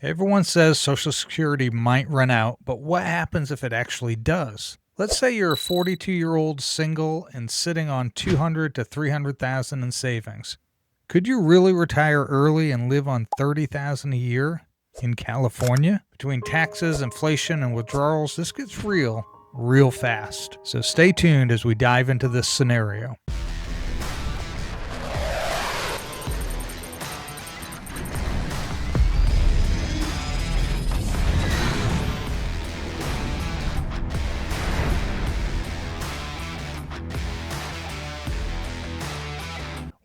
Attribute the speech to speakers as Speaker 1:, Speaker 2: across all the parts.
Speaker 1: Everyone says Social Security might run out, but what happens if it actually does? Let's say you're a 42-year-old single and sitting on 200 to 300,000 in savings. Could you really retire early and live on 30,000 a year in California? Between taxes, inflation, and withdrawals, this gets real fast. So stay tuned as we dive into this scenario.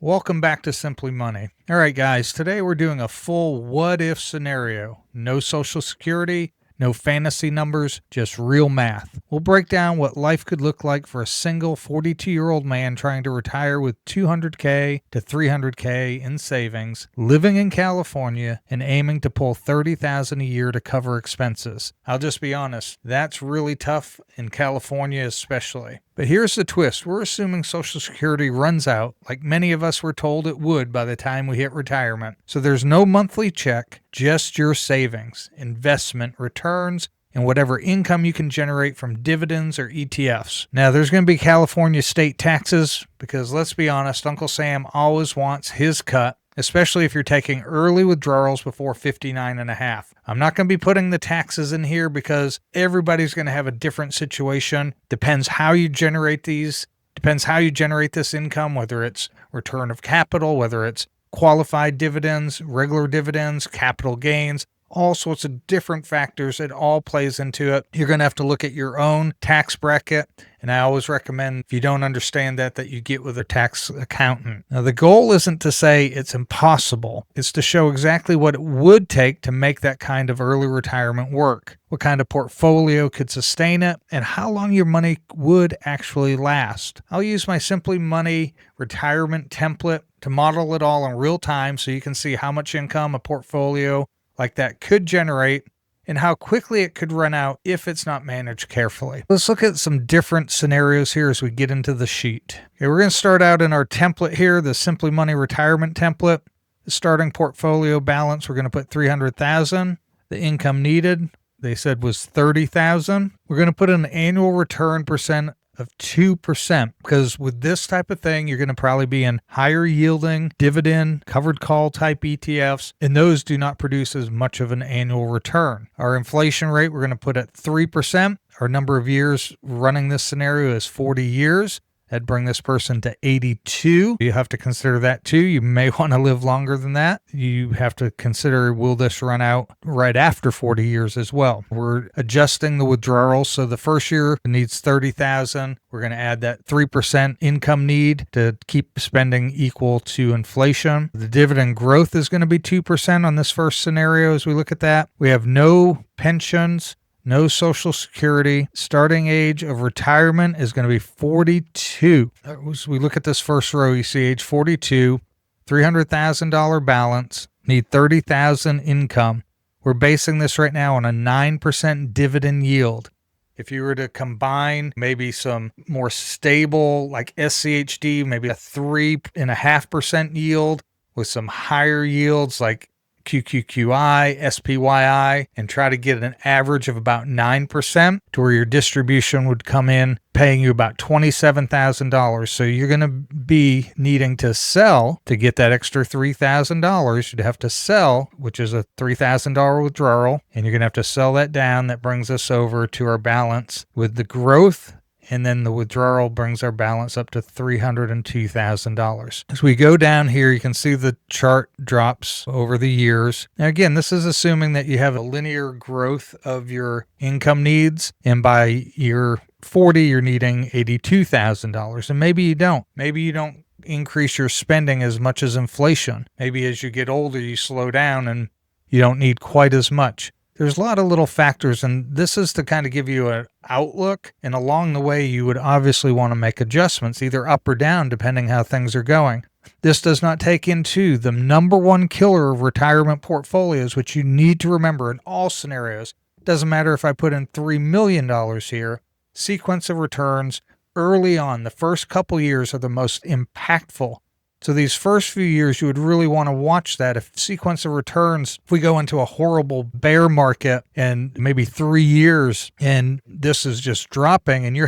Speaker 1: Welcome back to Simply Money. All right, guys, today we're doing a full what-if scenario. No Social Security, no fantasy numbers, just real math. We'll break down what life could look like for a single 42-year-old man trying to retire with $200K to $300K in savings, living in California, and aiming to pull $30,000 a year to cover expenses. I'll just be honest, that's really tough in California especially. But here's the twist. We're assuming Social Security runs out, like many of us were told it would by the time we hit retirement. So there's no monthly check, just your savings, investment returns, and whatever income you can generate from dividends or ETFs. Now, there's going to be California state taxes because, let's be honest, Uncle Sam always wants his cut, especially if you're taking early withdrawals before 59 and a half. I'm not going to be putting the taxes in here because everybody's going to have a different situation. Depends how you generate these. Depends how you generate this income, whether it's return of capital, whether it's qualified dividends, regular dividends, capital gains, all sorts of different factors. It all plays into it. You're going to have to look at your own tax bracket. And I always recommend, if you don't understand that you get with a tax accountant. Now, the goal isn't to say it's impossible. It's to show exactly what it would take to make that kind of early retirement work, what kind of portfolio could sustain it, and how long your money would actually last. I'll use my Simply Money retirement template to model it all in real time so you can see how much income a portfolio like that could generate and how quickly it could run out if it's not managed carefully. Let's look at some different scenarios here as we get into the sheet. Okay, we're going to start out in our template here, the Simply Money retirement template. The starting portfolio balance, we're going to put $300,000. The income needed, they said, was $30,000. We're going to put an annual return percent of 2% because with this type of thing, you're going to probably be in higher yielding dividend covered call type ETFs, and those do not produce as much of an annual return. Our inflation rate, we're going to put at 3%. Our number of years running this scenario is 40 years. That'd bring this person to 82. You have to consider that too. You may want to live longer than that. You have to consider, will this run out right after 40 years as well? We're adjusting the withdrawals. So the first year needs $30,000. We're going to add that 3% income need to keep spending equal to inflation. The dividend growth is going to be 2% on this first scenario as we look at that. We have no pensions, no Social Security. Starting age of retirement is going to be 42. As we look at this first row, you see age 42, $300,000 balance, need $30,000 income. We're basing this right now on a 9% dividend yield. If you were to combine maybe some more stable like SCHD, maybe a 3.5% yield with some higher yields like QQQI, SPYI, and try to get an average of about 9% to where your distribution would come in paying you about $27,000. So you're going to be needing to sell to get that extra $3,000. You'd have to sell, which is a $3,000 withdrawal, and you're going to have to sell that down. That brings us over to our balance with the growth. And then the withdrawal brings our balance up to $302,000. As we go down here, you can see the chart drops over the years. Now, again, this is assuming that you have a linear growth of your income needs. And by year 40, you're needing $82,000. And maybe you don't. Maybe you don't increase your spending as much as inflation. Maybe as you get older, you slow down and you don't need quite as much. There's a lot of little factors, and this is to kind of give you an outlook. And along the way, you would obviously want to make adjustments, either up or down, depending how things are going. This does not take into the number one killer of retirement portfolios, which you need to remember in all scenarios. It doesn't matter if I put in $3 million here. Sequence of returns early on, the first couple years are the most impactful So these first few years, you would really want to watch that. If sequence of returns, if we go into a horrible bear market and maybe 3 years and this is just dropping and you're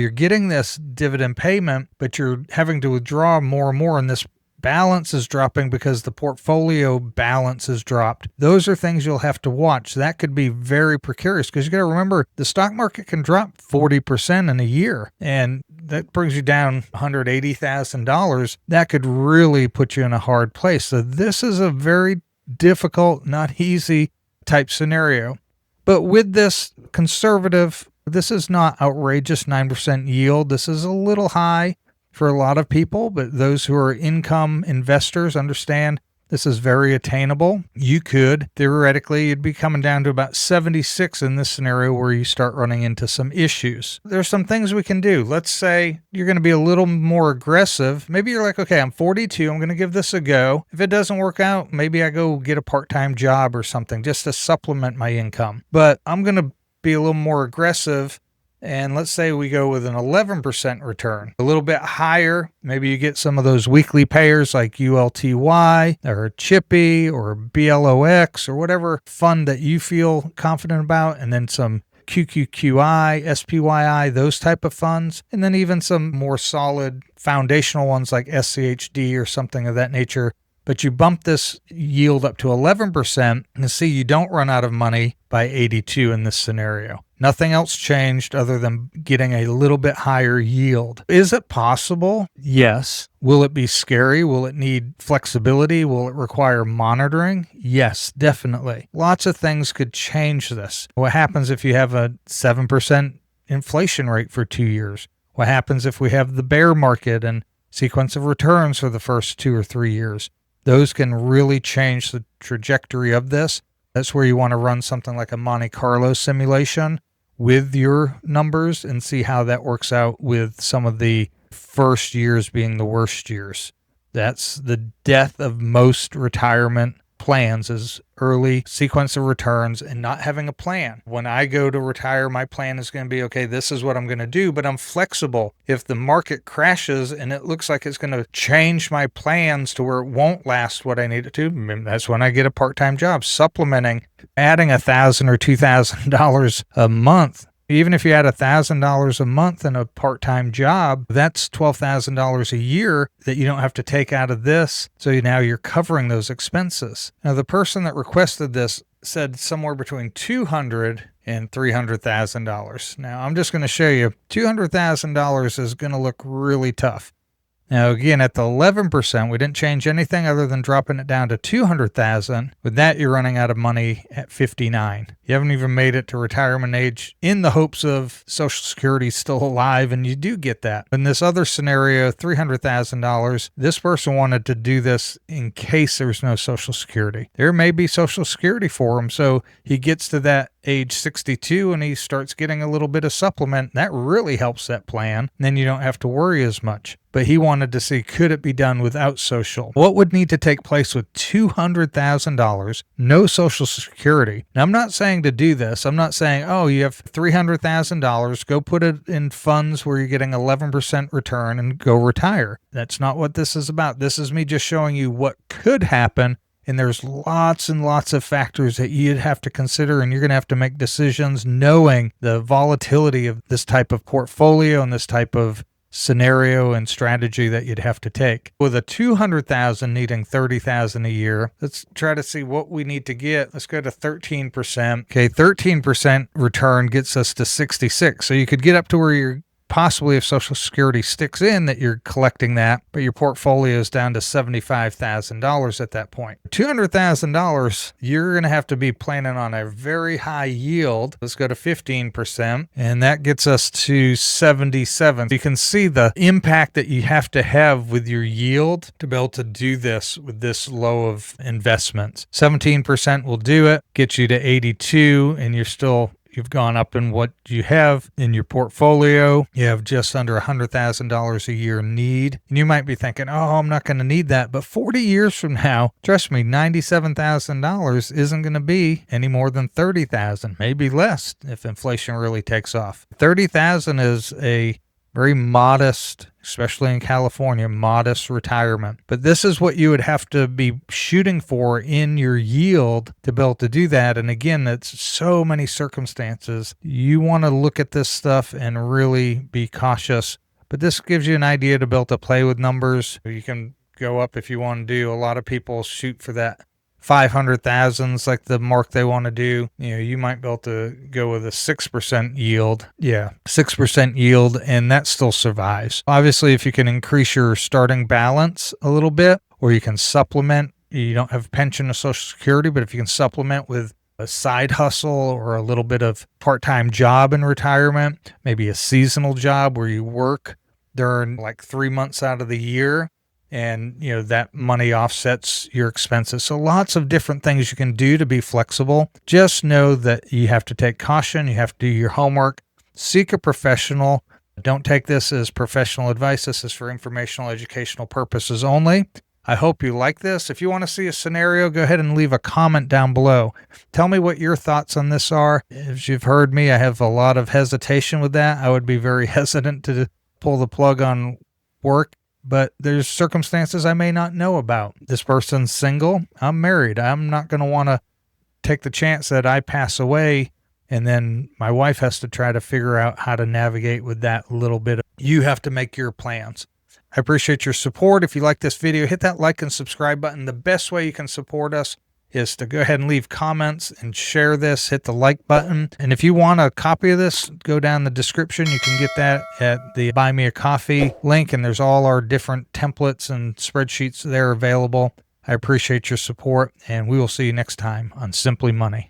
Speaker 1: getting this dividend payment, but you're having to withdraw more and more, and this balance is dropping because the portfolio balance has dropped. Those are things you'll have to watch. That could be very precarious because you got to remember the stock market can drop 40% in a year, and that brings you down $180,000. That could really put you in a hard place. So this is a very difficult, not easy type scenario. But with this conservative, this is not outrageous 9% yield. This is a little high for a lot of people, but those who are income investors understand this is very attainable. You could, theoretically, you'd be coming down to about 76 in this scenario where you start running into some issues. There's some things we can do. Let's say you're going to be a little more aggressive. Maybe you're like, okay, I'm 42. I'm going to give this a go. If it doesn't work out, maybe I go get a part-time job or something just to supplement my income. But I'm going to be a little more aggressive. And let's say we go with an 11% return, a little bit higher. Maybe you get some of those weekly payers like ULTY or Chippy or BLOX or whatever fund that you feel confident about. And then some QQQI, SPYI, those type of funds. And then even some more solid foundational ones like SCHD or something of that nature. But you bump this yield up to 11% and see you don't run out of money by 82 in this scenario. Nothing else changed other than getting a little bit higher yield. Is it possible? Yes. Will it be scary? Will it need flexibility? Will it require monitoring? Yes, definitely. Lots of things could change this. What happens if you have a 7% inflation rate for 2 years? What happens if we have the bear market and sequence of returns for the first 2 or 3 years? Those can really change the trajectory of this. That's where you want to run something like a Monte Carlo simulation with your numbers and see how that works out with some of the first years being the worst years. That's the death of most retirement plans, is early sequence of returns and not having a plan. When I go to retire, my plan is going to be, okay, this is what I'm going to do, but I'm flexible. If the market crashes and it looks like it's going to change my plans to where it won't last what I need it to, that's when I get a part-time job, supplementing, adding $1,000 or $2,000 a month. Even if you add $1,000 a month in a part-time job, that's $12,000 a year that you don't have to take out of this. So now you're covering those expenses. Now, the person that requested this said somewhere between $200,000 and $300,000. Now, I'm just going to show you $200,000 is going to look really tough. Now, again, at the 11%, we didn't change anything other than dropping it down to $200,000. With that, you're running out of money at 59. You haven't even made it to retirement age in the hopes of Social Security still alive, and you do get that. In this other scenario, $300,000, this person wanted to do this in case there's no Social Security. There may be Social Security for him, so he gets to that age 62 and he starts getting a little bit of supplement. That really helps that plan. And then you don't have to worry as much. But he wanted to see, could it be done without social? What would need to take place with $200,000, no Social Security? Now, I'm not saying to do this. I'm not saying, oh, you have $300,000, go put it in funds where you're getting 11% return and go retire. That's not what this is about. This is me just showing you what could happen. And there's lots and lots of factors that you'd have to consider, and you're going to have to make decisions knowing the volatility of this type of portfolio and this type of scenario and strategy that you'd have to take. With a $200,000 needing $30,000 a year, let's try to see what we need to get. Let's go to 13%. Okay, 13% return gets us to 66. So you could get up to where you're possibly, if Social Security sticks in, that you're collecting that, but your portfolio is down to $75,000 at that point. $200,000, you're going to have to be planning on a very high yield. Let's go to 15%, and that gets us to 77. You can see the impact that you have to have with your yield to be able to do this with this low of investments. 17% will do it, get you to 82, and you've gone up in what you have in your portfolio. You have just under $100,000 a year need. And you might be thinking, oh, I'm not going to need that. But 40 years from now, trust me, $97,000 isn't going to be any more than $30,000, maybe less if inflation really takes off. $30,000 is a very modest, especially in California, modest retirement. But this is what you would have to be shooting for in your yield to be able to do that. And again, it's so many circumstances. You want to look at this stuff and really be cautious. But this gives you an idea to be able to play with numbers. You can go up if you want to do. A lot of people shoot for that 500,000 is like the mark they want to do. You might be able to go with a 6% yield. Yeah, 6% yield, and that still survives. Obviously, if you can increase your starting balance a little bit, or you can supplement, you don't have pension or Social Security, but if you can supplement with a side hustle or a little bit of part-time job in retirement, maybe a seasonal job where you work during like 3 months out of the year, and that money offsets your expenses. So lots of different things you can do to be flexible. Just know that you have to take caution. You have to do your homework. Seek a professional. Don't take this as professional advice. This is for informational, educational purposes only. I hope you like this. If you want to see a scenario, go ahead and leave a comment down below. Tell me what your thoughts on this are. As you've heard me, I have a lot of hesitation with that. I would be very hesitant to pull the plug on work, but there's circumstances I may not know about. This person's single. I'm married. I'm not going to want to take the chance that I pass away and then my wife has to try to figure out how to navigate with that little bit. You have to make your plans. I appreciate your support. If you like this video, hit that like and subscribe button. The best way you can support us is to go ahead and leave comments and share this. Hit the like button. And if you want a copy of this, go down the description. You can get that at the Buy Me a Coffee link, and there's all our different templates and spreadsheets there available. I appreciate your support, and we will see you next time on Simply Money.